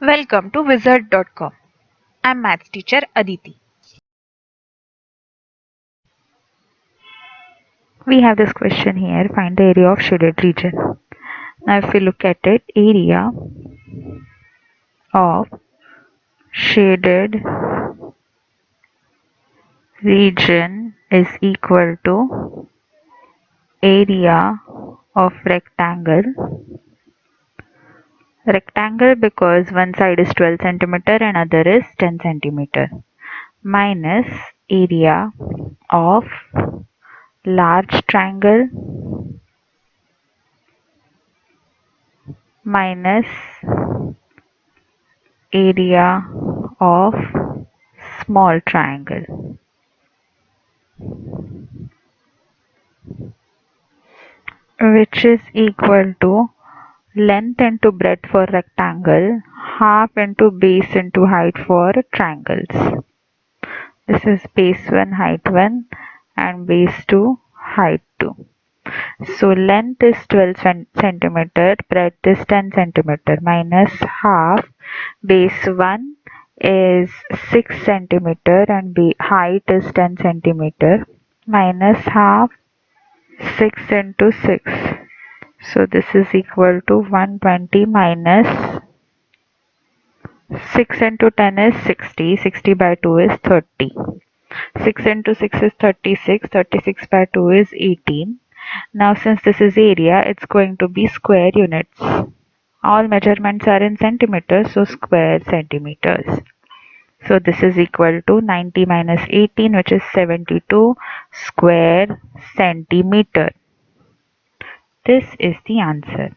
Welcome to wizard.com. I'm maths teacher Aditi. We have this question here, find the area of shaded region. Now if we look at it, area of shaded region is equal to area of rectangle because one side is 12 centimeter and other is 10 centimeter, minus area of large triangle minus area of small triangle, which is equal to length into breadth for rectangle, half into base into height for triangles. This is base 1, height 1 and base 2, height 2. So length is 12 centimeter, breadth is 10 centimeter minus half. Base 1 is 6 centimeter and height is 10 centimeter minus half. 6 into 6. So this is equal to 120 minus 6 into 10 is 60. 60 by 2 is 30. 6 into 6 is 36. 36 by 2 is 18. Now since this is area, it's going to be square units. All measurements are in centimeters, so square centimeters. So this is equal to 90 minus 18, which is 72 square centimeter. This is the answer.